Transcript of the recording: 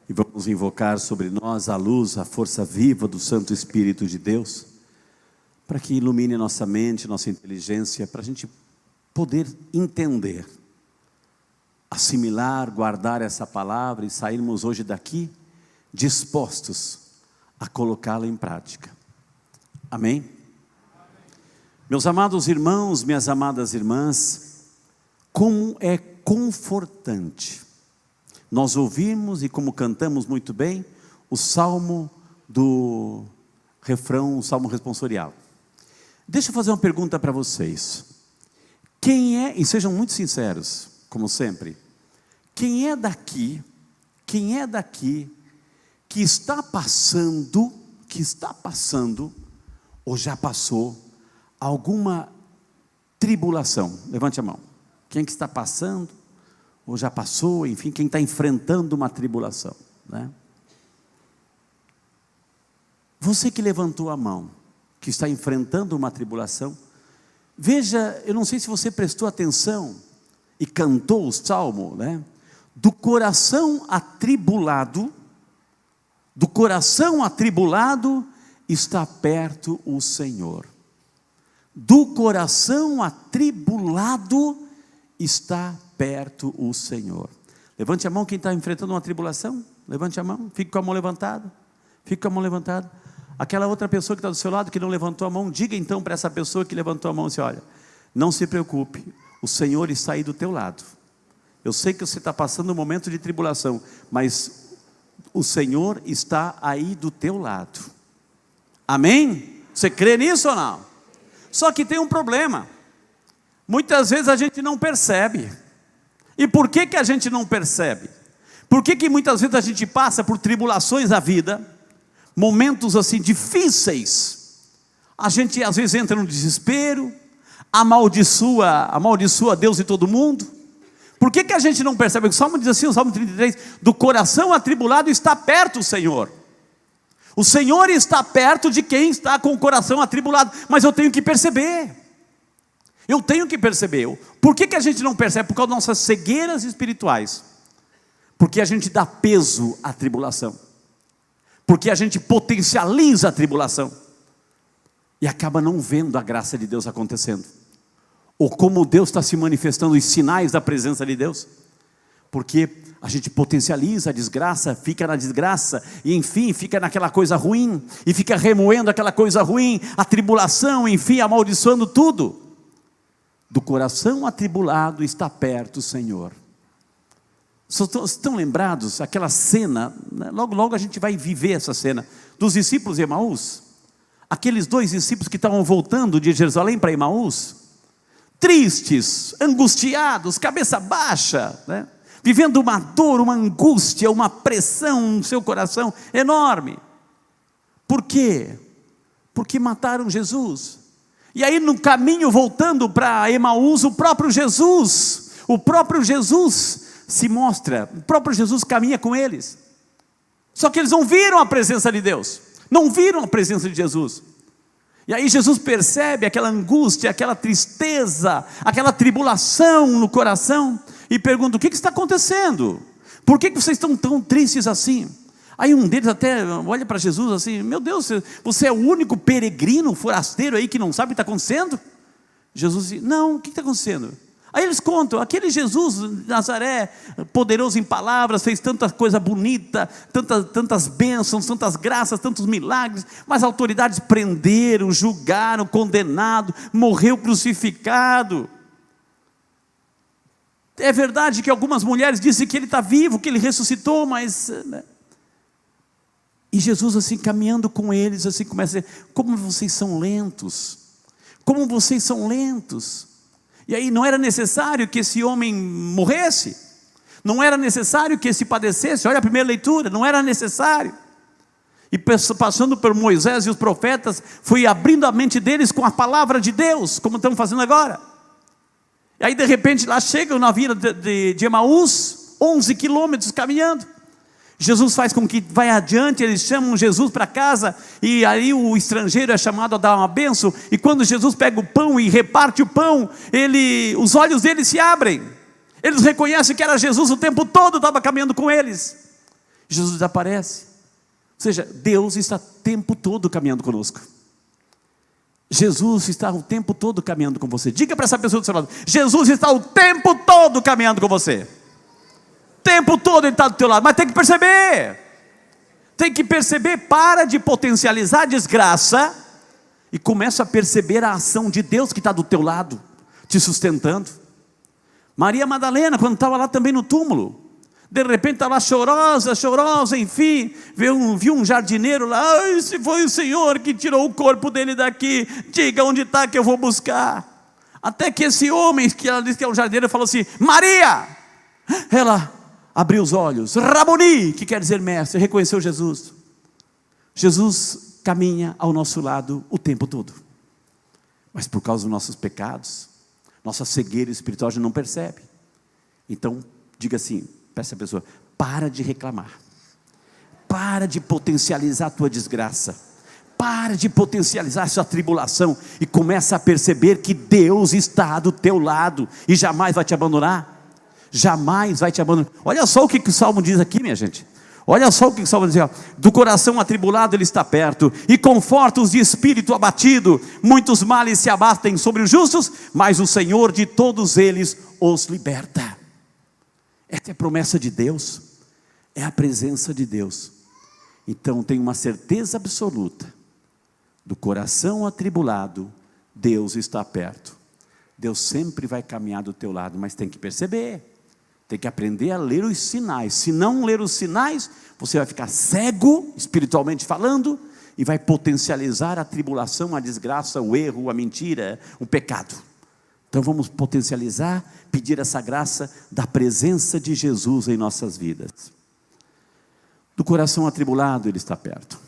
E vamos invocar sobre nós a luz, a força viva do Santo Espírito de Deus, para que ilumine nossa mente, nossa inteligência, para a gente poder entender, assimilar, guardar essa palavra e sairmos hoje daqui dispostos a colocá-la em prática. Amém? Meus amados irmãos, minhas amadas irmãs, como é confortante nós ouvimos e como cantamos muito bem o salmo do refrão, o salmo responsorial. Deixa eu fazer uma pergunta para vocês. Quem é, e sejam muito sinceros, como sempre, quem é daqui que está passando, ou já passou alguma tribulação? Levante a mão. Quem que está passando, ou já passou, enfim, quem está enfrentando uma tribulação, né? Você que levantou a mão, que está enfrentando uma tribulação, veja, eu não sei se você prestou atenção e cantou o salmo, né? Do coração atribulado está perto o Senhor. Do coração atribulado está perto o Senhor. Levante a mão quem está enfrentando uma tribulação. Levante a mão, fique com a mão levantada. Fique com a mão levantada. Aquela outra pessoa que está do seu lado, que não levantou a mão, diga então para essa pessoa que levantou a mão assim: olha, não se preocupe, o Senhor está aí do teu lado. Eu sei que você está passando um momento de tribulação, mas o Senhor está aí do teu lado. Amém? Você crê nisso ou não? Só que tem um problema. Muitas vezes a gente não percebe. E por que a gente não percebe? Por que muitas vezes a gente passa por tribulações da vida, momentos assim difíceis, a gente às vezes entra no desespero, amaldiçoa Deus e todo mundo? Por que a gente não percebe? O Salmo diz assim, o Salmo 33, do coração atribulado está perto o Senhor. O Senhor está perto de quem está com o coração atribulado, mas eu tenho que perceber. Por que a gente não percebe? Por causa das nossas cegueiras espirituais. Porque a gente dá peso à tribulação. Porque a gente potencializa a tribulação. E acaba não vendo a graça de Deus acontecendo. Ou como Deus está se manifestando, os sinais da presença de Deus. Porque a gente potencializa a desgraça, fica na desgraça, e enfim, fica naquela coisa ruim, e fica remoendo aquela coisa ruim, a tribulação, enfim, amaldiçoando tudo. Do coração atribulado está perto o Senhor. Estão lembrados aquela cena, né? Logo a gente vai viver essa cena, dos discípulos de Emaús, aqueles dois discípulos que estavam voltando de Jerusalém para Emaús, tristes, angustiados, cabeça baixa, né? Vivendo uma dor, uma angústia, uma pressão no seu coração enorme. Por quê? Porque mataram Jesus. E aí no caminho voltando para Emaús, o próprio Jesus se mostra, o próprio Jesus caminha com eles. Só que eles não viram a presença de Deus, não viram a presença de Jesus. E aí Jesus percebe aquela angústia, aquela tristeza, aquela tribulação no coração, e pergunta: o que está acontecendo? Por que vocês estão tão tristes assim? Aí um deles até olha para Jesus assim: meu Deus, você é o único peregrino, forasteiro aí que não sabe o que está acontecendo? Jesus diz: não, o que está acontecendo? Aí eles contam, aquele Jesus de Nazaré, poderoso em palavras, fez tanta coisa bonita, tantas bênçãos, tantas graças, tantos milagres, mas as autoridades prenderam, julgaram, condenaram, morreu crucificado. É verdade que algumas mulheres dizem que ele está vivo, que ele ressuscitou, mas... E Jesus assim caminhando com eles, assim começa a dizer: como vocês são lentos, como vocês são lentos. E aí não era necessário que esse homem morresse, não era necessário que esse padecesse. Olha a primeira leitura, não era necessário. E passando por Moisés e os profetas, foi abrindo a mente deles com a palavra de Deus, como estamos fazendo agora. E aí de repente lá chegam na vila de Emaús, 11 quilômetros caminhando. Jesus faz com que vai adiante, eles chamam Jesus para casa, e aí o estrangeiro é chamado a dar uma bênção, e quando Jesus pega o pão e reparte o pão, os olhos deles se abrem, eles reconhecem que era Jesus o tempo todo, estava caminhando com eles, Jesus desaparece. Ou seja, Deus está o tempo todo caminhando conosco. Jesus está o tempo todo caminhando com você. Diga para essa pessoa do seu lado: Jesus está o tempo todo caminhando com você. O tempo todo Ele está do teu lado. Mas tem que perceber. Tem que perceber. Para de potencializar a desgraça e começa a perceber a ação de Deus que está do teu lado, te sustentando. Maria Madalena, quando estava lá também no túmulo, de repente está lá chorosa, enfim, viu um jardineiro lá: ai, se foi o Senhor que tirou o corpo dele daqui, diga onde está que eu vou buscar. Até que esse homem, que ela disse que é um jardineiro, falou assim: Maria! Ela abriu os olhos, Raboni, que quer dizer mestre, reconheceu Jesus. Jesus caminha ao nosso lado o tempo todo, mas por causa dos nossos pecados, nossa cegueira espiritual, a gente não percebe. Então, diga assim para essa pessoa: para de reclamar, para de potencializar a tua desgraça, para de potencializar a sua tribulação, e começa a perceber que Deus está do teu lado, e jamais vai te abandonar, jamais vai te abandonar. Olha só o que o Salmo diz aqui, minha gente. Olha só o que o Salmo diz: do coração atribulado Ele está perto, e conforta os de espírito abatido. Muitos males se abatem sobre os justos, mas o Senhor de todos eles os liberta. Essa é a promessa de Deus, é a presença de Deus. Então tenho uma certeza absoluta: do coração atribulado, Deus está perto. Deus sempre vai caminhar do teu lado, mas tem que perceber, tem que aprender a ler os sinais. Se não ler os sinais, você vai ficar cego, espiritualmente falando, e vai potencializar a tribulação, a desgraça, o erro, a mentira, o pecado. Então vamos potencializar, pedir essa graça da presença de Jesus em nossas vidas. Do coração atribulado Ele está perto.